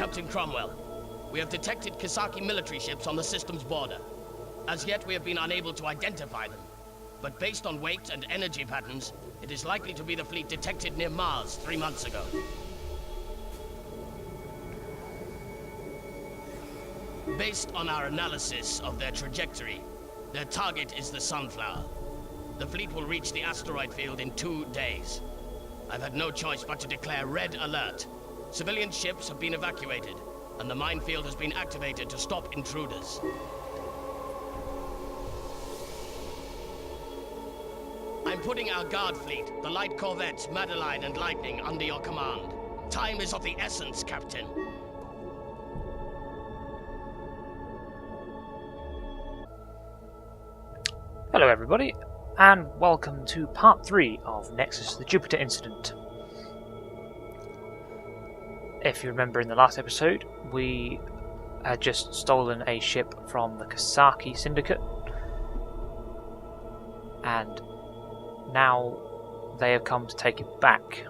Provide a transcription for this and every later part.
Captain Cromwell, we have detected Kisaki military ships on the system's border. As yet, we have been unable to identify them. But based on weight and energy patterns, it is likely to be the fleet detected near Mars 3 months ago. Based on our analysis of their trajectory, their target is the Sunflower. The fleet will reach the asteroid field in 2 days. I've had no choice but to declare red alert. Civilian ships have been evacuated, and the minefield has been activated to stop intruders. I'm putting our guard fleet, the light corvettes Madeline and Lightning, under your command. Time is of the essence, Captain. Hello everybody, and welcome to part 3 of Nexus, the Jupiter incident. If you remember in the last episode, we had just stolen a ship from the Kisaki Syndicate, and now they have come to take it back.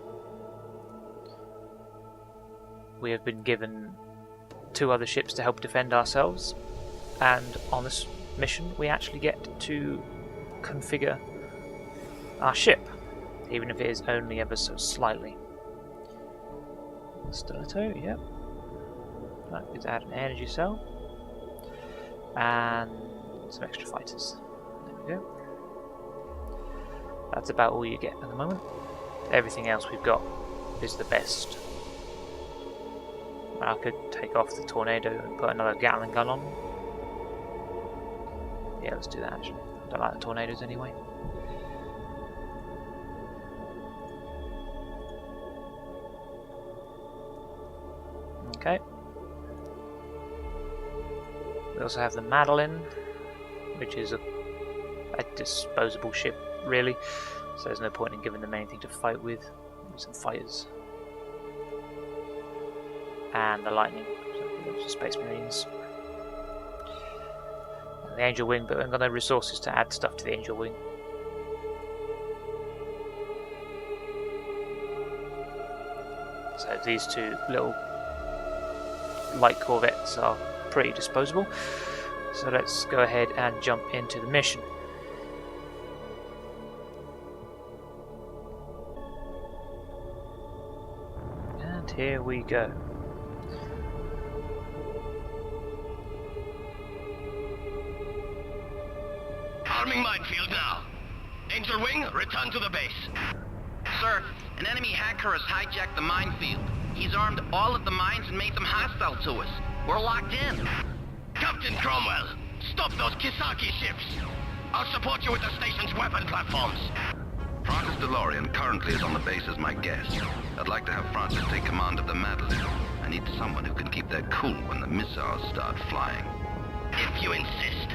We have been given 2 other ships to help defend ourselves, and on this mission we actually get to configure our ship, even if it is only ever so slightly. Stiletto, yep. That is add an energy cell and some extra fighters. There we go. That's about all you get at the moment. Everything else we've got is the best. I could take off the tornado and put another Gatling gun on. Yeah, let's do that actually. I don't like the tornadoes anyway. Okay. We also have the Madeline, which is a disposable ship, really. So there's no point in giving them anything to fight with. Maybe some fighters. And the Lightning, so Space Marines. And the Angel Wing, but I've got no resources to add stuff to the Angel Wing. So these 2 little light corvettes are pretty disposable. So let's go ahead and jump into the mission. And here we go. Arming minefield now. Angel Wing, return to the base. Sir, an enemy hacker has hijacked the minefield. He's armed all of the mines and made them hostile to us. We're locked in. Captain Cromwell, stop those Kisaki ships. I'll support you with the station's weapon platforms. Francis DeLorean currently is on the base as my guest. I'd like to have Francis take command of the Madeline. I need someone who can keep their cool when the missiles start flying. If you insist.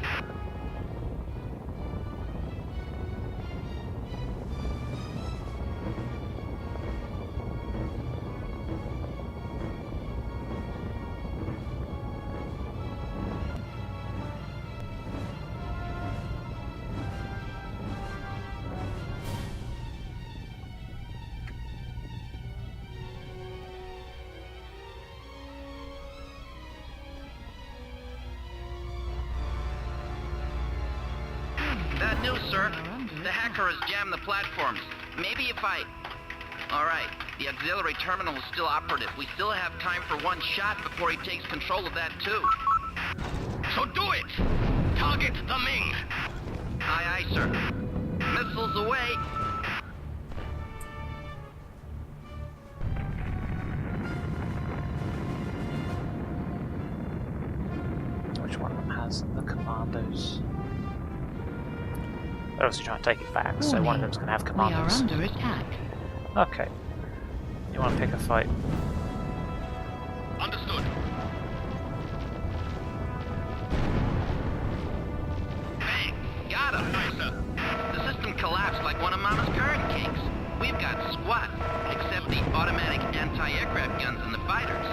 Bad news, sir. The hacker has jammed the platforms. Maybe if I... Alright, the auxiliary terminal is still operative. We still have time for 1 shot before he takes control of that too. So do it! Target the Ming! Aye, aye, sir. Missiles away! Which one of them has the commandos? They're obviously trying to take it back, so one of them's going to have commandos. We are under attack. Okay. You want to pick a fight? Understood. Bang! Got him! Nice, sir. The system collapsed like one of Mama's garden cakes. We've got squat, except the automatic anti-aircraft guns and the fighters.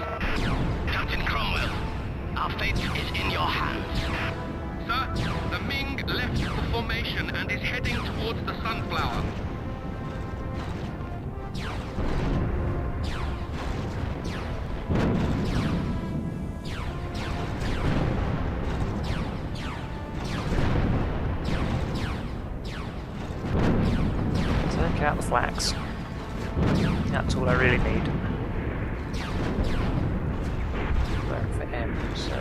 Captain Cromwell, our fate is in your hands. Sir, the Ming left the formation and is heading towards the Sunflower. out the flags. That's all I really need. Going for M, so...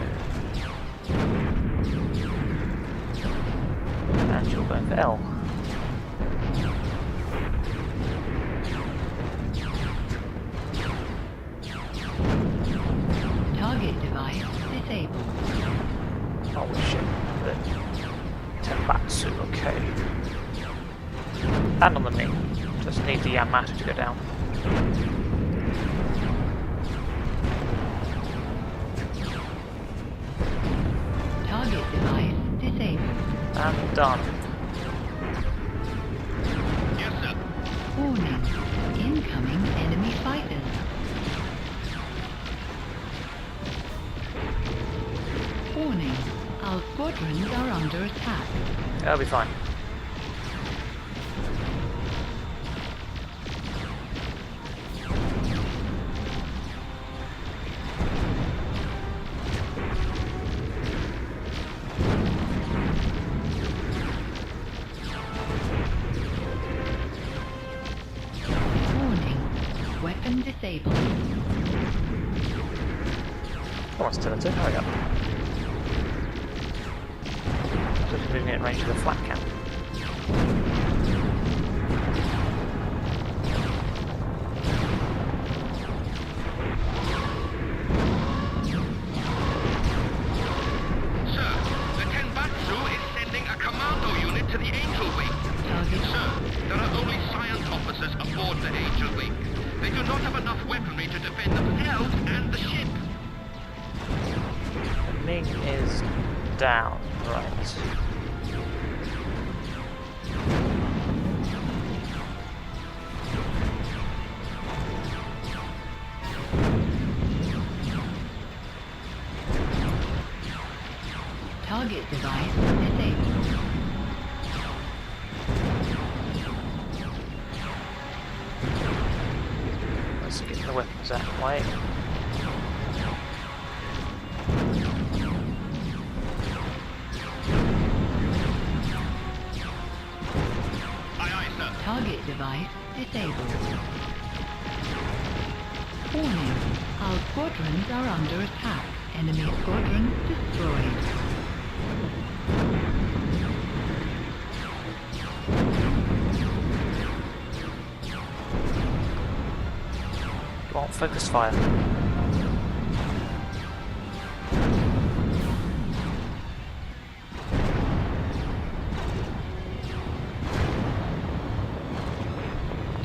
And you're going for L. Target device disabled. Oh shit. Tenbatsu, okay. And on the Ming. Just need the Yamato to go down. Target device disabled. And done. Yes, sir. Warning. Incoming enemy fighters. Warning. Our squadrons are under attack. That'll be fine. Warning. Weapon disabled. Come on, Skeleton, hurry up. Just moving it in range of the flat cap. Sir, the Tenbatsu is sending a commando unit to the Angel Wing. Target. Sir, there are only science officers aboard the Angel Wing. They do not have enough weaponry to defend themselves and the ship. The Ming is down, right. Target device disabled. Let's get the weapons out of the way. Aye, aye, sir. Target device disabled. Warning. Our squadrons are under attack. Enemy squadron destroyed. Go on, focus fire.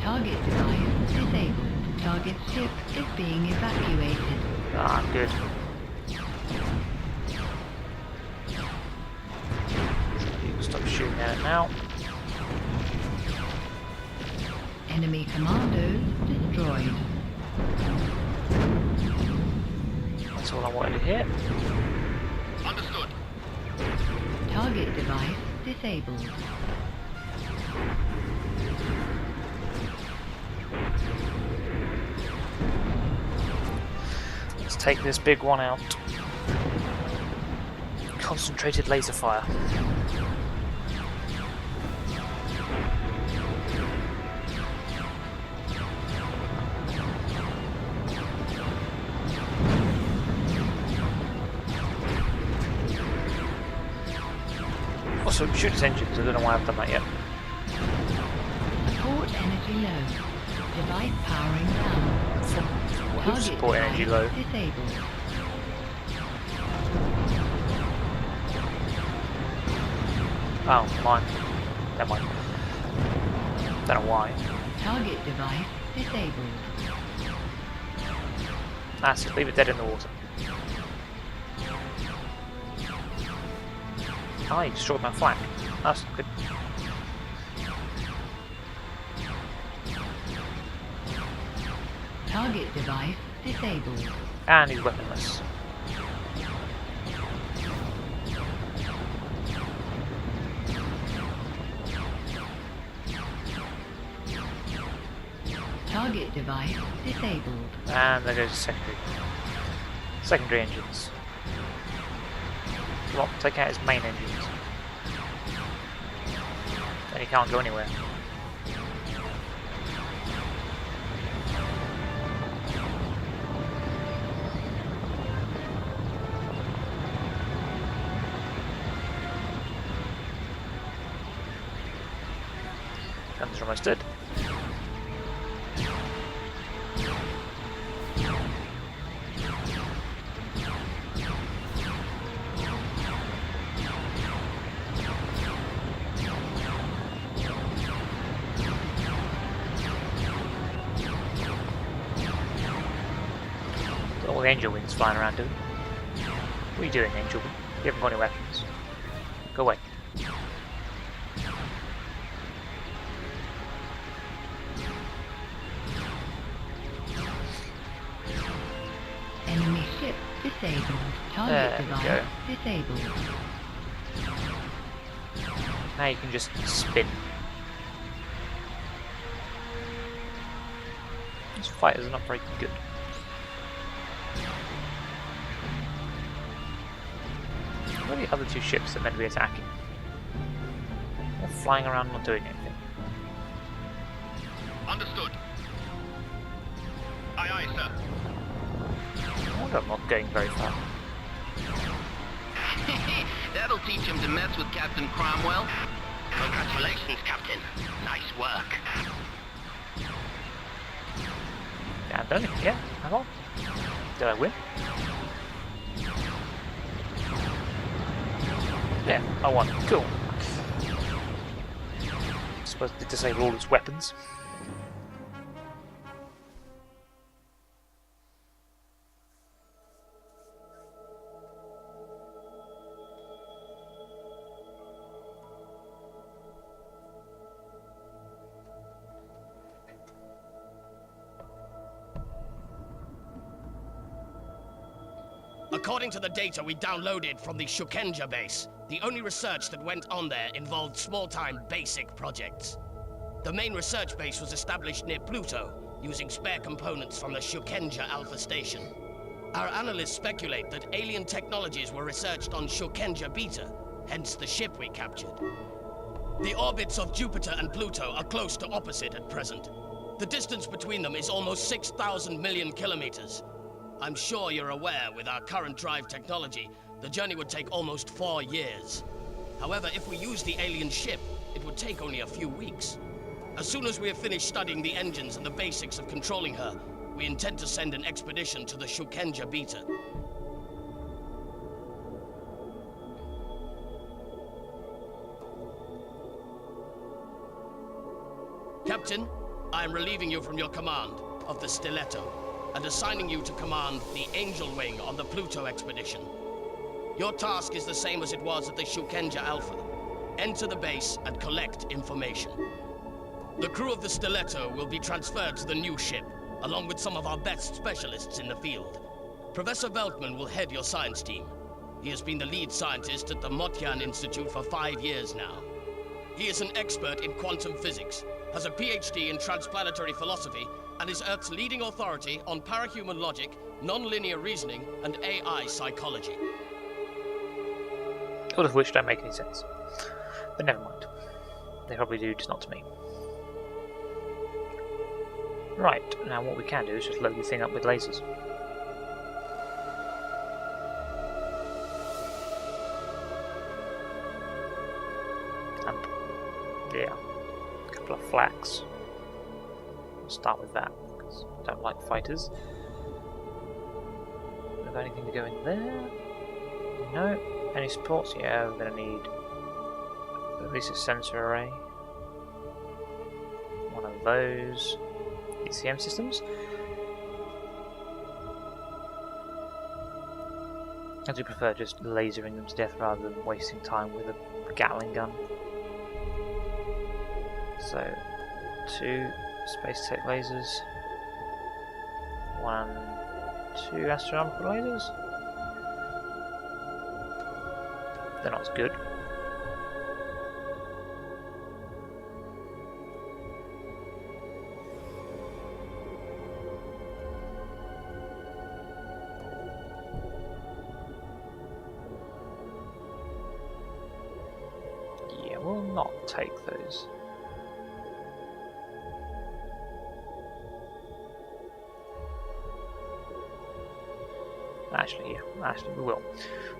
Target device disabled. Target ship is being evacuated. Ah, good. You can stop shooting at it now. Enemy commandos destroyed. That's all I wanted to hear. Understood. Target device disabled. Let's take this big one out. Concentrated laser fire. Also, shoot its engines. I don't know why I've done that yet. Support energy low. Device powering down. Who's Target support energy device low? disabled. Oh, mine. Never mind. Don't know why. Target device disabled. That's it. Leave it dead in the water. Ah, you destroyed my flank. That's not good. Target device disabled. And he's weaponless. Target device disabled. And there goes the secondary engines. Come on, take out his main engines. Then he can't go anywhere. Guns are almost dead. Got all the angel wings flying around doing. What are you doing, angel wing? You haven't got any weapons. Go away. Enemy ship disabled. Target device disabled. Now you can just spin. These fighters are not very good. Where are the other two ships that are meant to be attacking? They're flying around not doing anything. Understood. Aye, aye, sir. I wonder I'm not going very far. That'll teach him to mess with Captain Cromwell. Congratulations, Captain. Nice work. Yeah, I've done it. Yeah, hang on. Did I win? Yeah, I won. Cool. I suppose to disable all its weapons. According to the data we downloaded from the Shukenja base, the only research that went on there involved small-time basic projects. The main research base was established near Pluto, using spare components from the Shukenja Alpha Station. Our analysts speculate that alien technologies were researched on Shukenja Beta, hence the ship we captured. The orbits of Jupiter and Pluto are close to opposite at present. The distance between them is almost 6,000 million kilometers. I'm sure you're aware, with our current drive technology, the journey would take almost 4 years. However, if we use the alien ship, it would take only a few weeks. As soon as we have finished studying the engines and the basics of controlling her, we intend to send an expedition to the Shukenja Beta. Captain, I am relieving you from your command of the Stiletto, and assigning you to command the Angel Wing on the Pluto expedition. Your task is the same as it was at the Shukenja Alpha. Enter the base and collect information. The crew of the Stiletto will be transferred to the new ship, along with some of our best specialists in the field. Professor Veltman will head your science team. He has been the lead scientist at the Motyan Institute for 5 years now. He is an expert in quantum physics, has a PhD in transplanetary philosophy, and is Earth's leading authority on parahuman logic, non-linear reasoning, and AI psychology. All of which don't make any sense. But never mind. They probably do, just not to me. Right, now what we can do is just load the thing up with lasers. And, yeah, a couple of flax. I'll start with that, because I don't like fighters. Have got anything to go in there? No. Any supports? Yeah, we're going to need at least a sensor array. One of those. ECM systems. I do prefer just lasering them to death rather than wasting time with a Gatling gun. So, 2 space tech lasers. 1, 2 astronomical lasers. They're not as good. Yeah, we'll not take those. Actually, yeah, actually we will,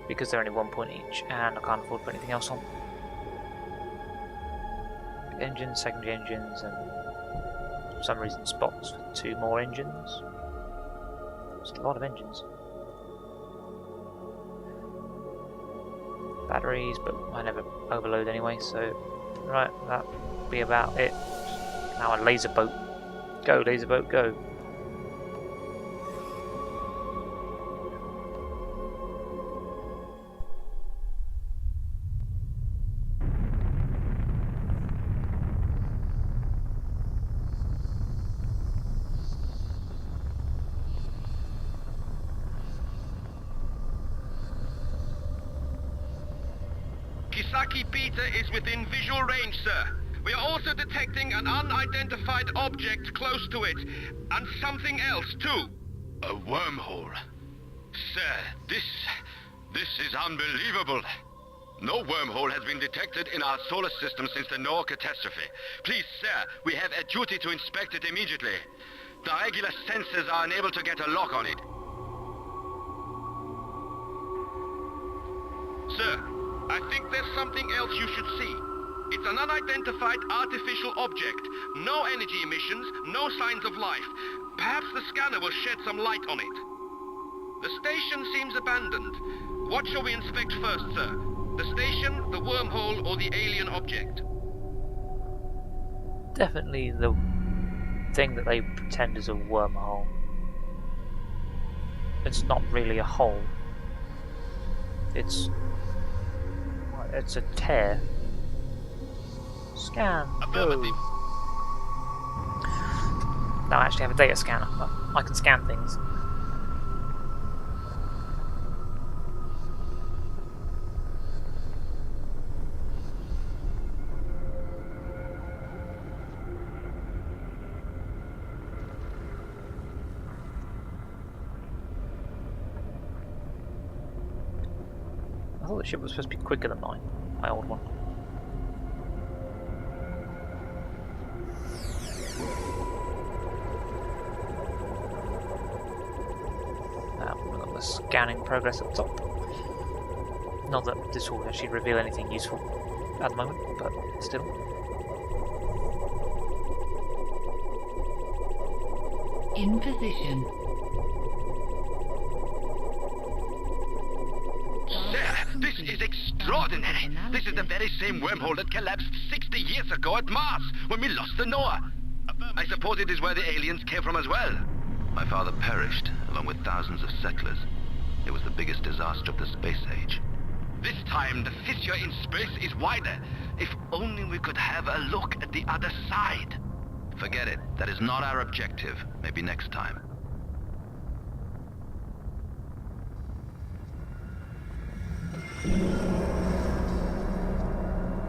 because they're only 1 point each, and I can't afford to put anything else on. engines, secondary engines, and for some reason spots for 2 more engines. It's a lot of engines. Batteries, but I never overload anyway, so right, that'll be about it. Now a laser boat. Go, laser boat, go. Kisaki Beta is within visual range, sir. We are also detecting an unidentified object close to it, and something else, too. A wormhole. Sir, this is unbelievable. No wormhole has been detected in our solar system since the Noah catastrophe. Please, sir, we have a duty to inspect it immediately. The regular sensors are unable to get a lock on it. Sir, I think there's something else you should see. It's an unidentified artificial object. No energy emissions, no signs of life. Perhaps the scanner will shed some light on it. The station seems abandoned. What shall we inspect first, sir? The station, the wormhole, or the alien object? Definitely the thing that they pretend is a wormhole. It's not really a hole. It's a tear. Scan. Go. Now I actually have a data scanner. I can scan things. I thought the ship was supposed to be quicker than mine, my old one. We've got the scanning progress at the top. Not that this will actually reveal anything useful at the moment, but still. In position. Sir, this is extraordinary. This is the very same wormhole that collapsed 60 years ago at Mars, when we lost the Noah. I suppose it is where the aliens came from as well. My father perished, along with thousands of settlers. It was the biggest disaster of the space age. This time, the fissure in space is wider. If only we could have a look at the other side. Forget it. That is not our objective. Maybe next time.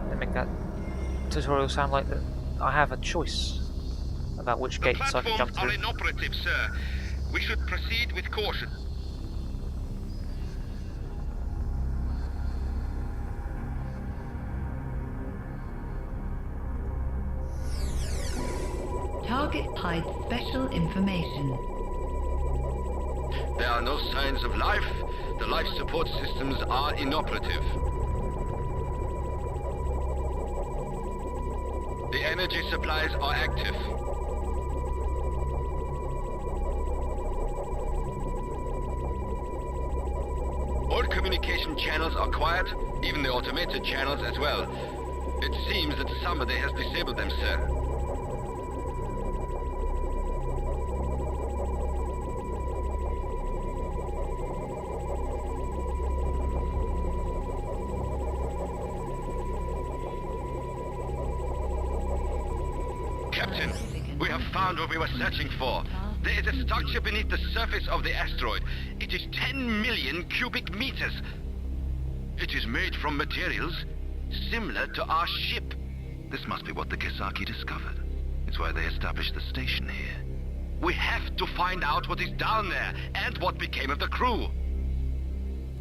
They make that tutorial sound like that I have a choice about which gates I can jump Platforms through. are inoperative, sir. We should proceed with caution. Target hides special information. There are no signs of life. The life support systems are inoperative. The energy supplies are active. All communication channels are quiet, even the automated channels as well. It seems that somebody has disabled them, sir. Captain, we have found what we were searching for. There is a structure beneath the surface of the asteroid. It is 10 million cubic meters. It is made from materials similar to our ship. This must be what the Kisaki discovered. It's why they established the station here. We have to find out what is down there and what became of the crew.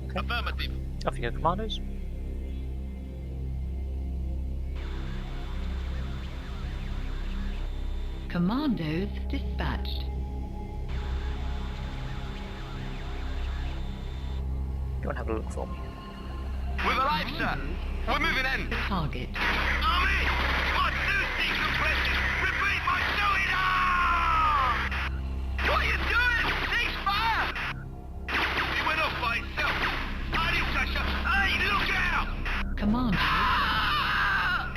Okay. Affirmative. Off you go, commandos. Commandos dispatched. Go and have a look for me. We've arrived, sir. We're moving in. Target. Army! What's this? precious! Repeat my suing! Ah! What are you doing? Cease fire! He went off by himself. Hurry, Sasha! Hey, look out! Commander, Ah!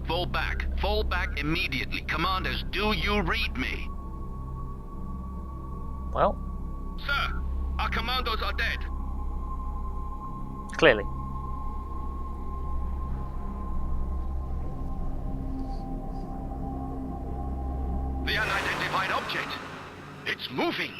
Fall back. Fall back immediately. Commanders, do you read me? Well, Sir, our commandos are dead. clearly. The unidentified object. It's moving.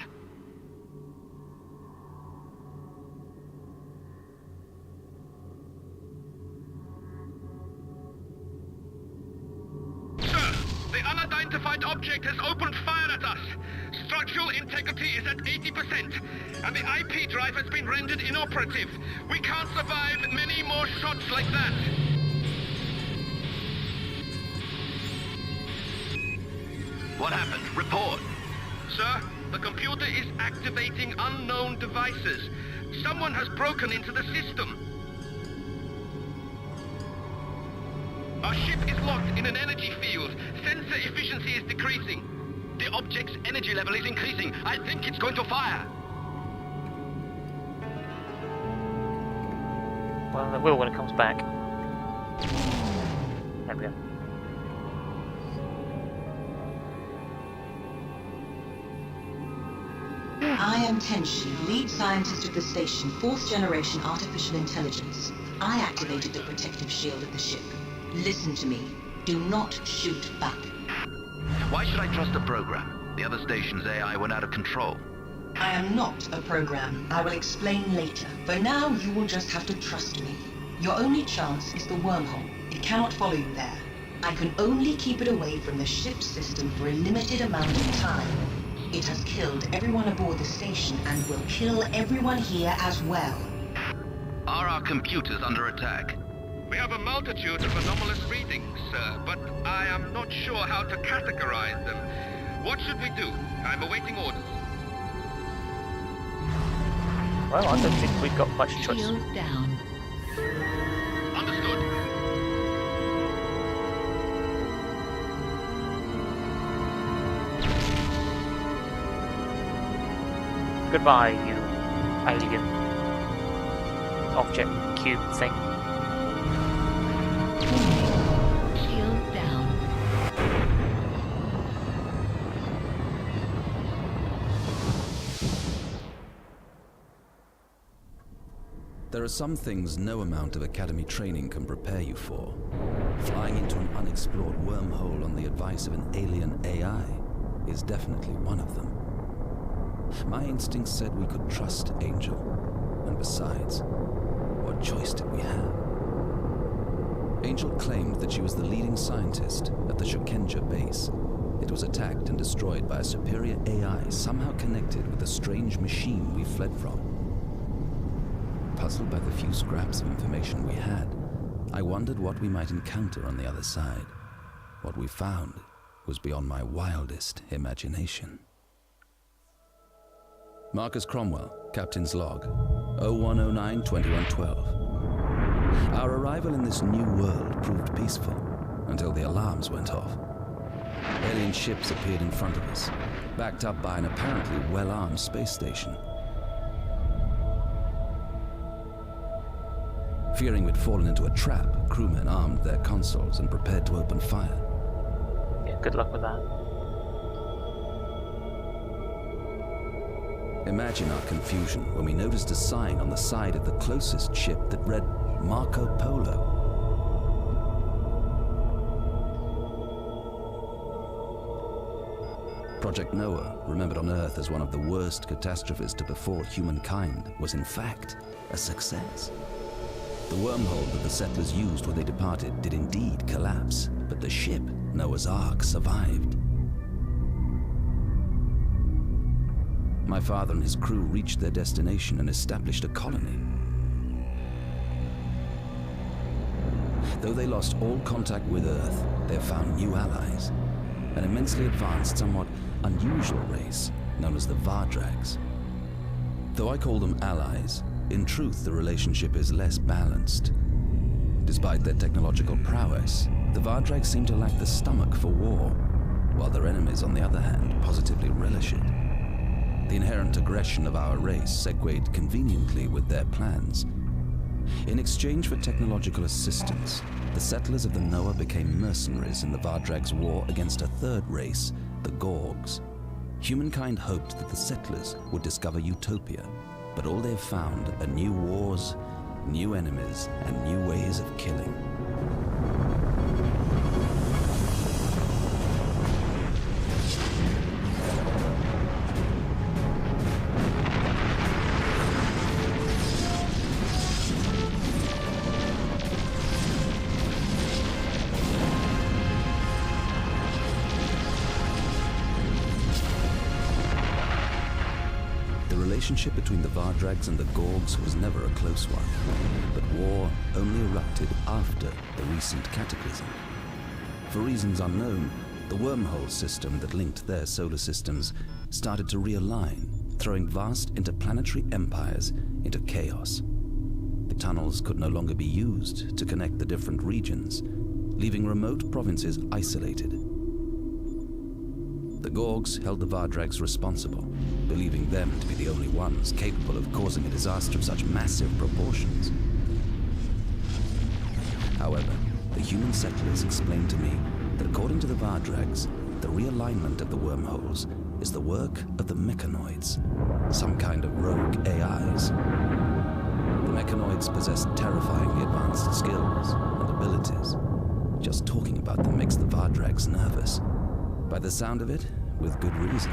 Sir, the unidentified object has opened fire at us. Structural integrity is at 80%, and the IP drive has been rendered inoperative. We can't survive many more shots like that. What happened? Report. Sir, the computer is activating unknown devices. Someone has broken into the system. Our ship is locked in an energy field. Sensor efficiency is decreasing. The object's energy level is increasing. I think it's going to fire. Well, it will when it comes back. There we go. I am Tenshi, lead scientist of the station, 4th generation artificial intelligence. I activated the protective shield of the ship. Listen to me. Do not shoot back. Why should I trust a program? The other station's AI went out of control. I am not a program. I will explain later. For now, you will just have to trust me. Your only chance is the wormhole. It cannot follow you there. I can only keep it away from the ship's system for a limited amount of time. It has killed everyone aboard the station and will kill everyone here as well. Are our computers under attack? We have a multitude of anomalous readings, sir, but I am not sure how to categorize them. What should we do? I'm awaiting orders. Well, I don't think we've got much choice. shield down. Understood. Goodbye, you alien object cube thing. Shield down. There are some things no amount of academy training can prepare you for. Flying into an unexplored wormhole on the advice of an alien AI is definitely one of them. My instincts said we could trust Angel, and besides, what choice did we have? Angel claimed that she was the leading scientist at the Shukenja base. It was attacked and destroyed by a superior AI somehow connected with the strange machine we fled from. Puzzled by the few scraps of information we had, I wondered what we might encounter on the other side. What we found was beyond my wildest imagination. Marcus Cromwell, Captain's Log, 0109-2112. Our arrival in this new world proved peaceful until the alarms went off. Alien ships appeared in front of us, backed up by an apparently well-armed space station. Fearing we'd fallen into a trap, crewmen armed their consoles and prepared to open fire. Yeah, good luck with that. Imagine our confusion when we noticed a sign on the side of the closest ship that read Marco Polo. Project Noah, remembered on Earth as one of the worst catastrophes to befall humankind, was in fact a success. The wormhole that the settlers used when they departed did indeed collapse, but the ship, Noah's Ark, survived. My father and his crew reached their destination and established a colony. Though they lost all contact with Earth, they have found new allies. An immensely advanced, somewhat unusual race known as the Vardrags. Though I call them allies, in truth the relationship is less balanced. Despite Despite their technological prowess, the Vardrags seem to lack the stomach for war, while their enemies, on the other hand, positively relish it. The inherent aggression of our race segued conveniently with their plans. In exchange for technological assistance, the settlers of the Noah became mercenaries in the Vardrags' war against a third race, the Gorgs. Humankind hoped that the settlers would discover utopia, but all they've found are new wars, new enemies, and new ways of killing. The relationship between the Vardrags and the Gorgs was never a close one, but war only erupted after the recent cataclysm. For reasons unknown, the wormhole system that linked their solar systems started to realign, throwing vast interplanetary empires into chaos. The tunnels could no longer be used to connect the different regions, leaving remote provinces isolated. The Gorgs held the Vardrags responsible, believing them to be the only ones capable of causing a disaster of such massive proportions. However, the human settlers explained to me that according to the Vardrags, the realignment of the wormholes is the work of the mechanoids, some kind of rogue AIs. The mechanoids possess terrifyingly advanced skills and abilities. Just talking about them makes the Vardrags nervous. By the sound of it, with good reason.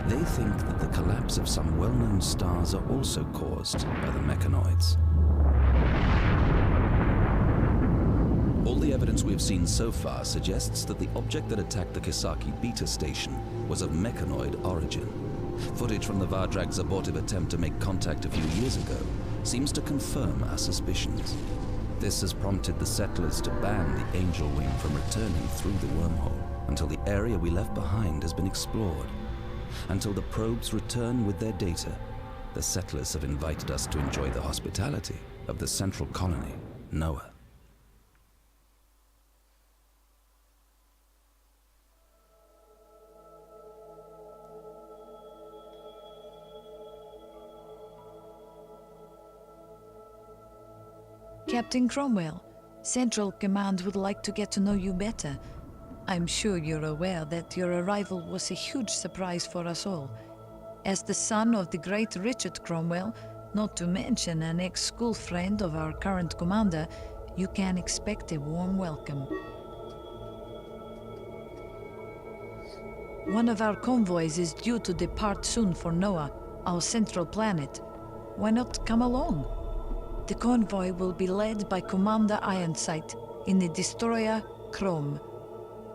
They think that the collapse of some well-known stars are also caused by the mechanoids. All the evidence we have seen so far suggests that the object that attacked the Kisaki Beta station was of mechanoid origin. Footage from the Vardrag's abortive attempt to make contact a few years ago seems to confirm our suspicions. This has prompted the settlers to ban the Angel Wing from returning through the wormhole until the area we left behind has been explored. Until the probes return with their data, the settlers have invited us to enjoy the hospitality of the central colony, Noah. Captain Cromwell, Central Command would like to get to know you better. I'm sure you're aware that your arrival was a huge surprise for us all. As the son of the great Richard Cromwell, not to mention an ex-school friend of our current commander, you can expect a warm welcome. One of our convoys is due to depart soon for Noah, our central planet. Why not come along? The convoy will be led by Commander Ironsight in the destroyer Chrome.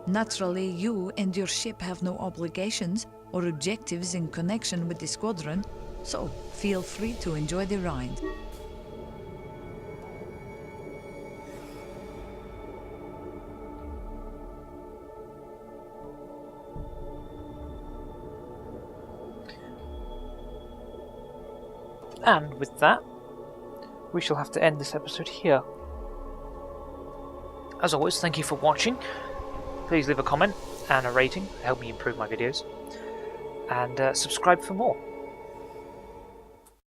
Naturally, you and your ship have no obligations or objectives in connection with the squadron, so feel free to enjoy the ride. And with that, we shall have to end this episode here. As always, thank you for watching. Please leave a comment and a rating to help me improve my videos. And subscribe for more.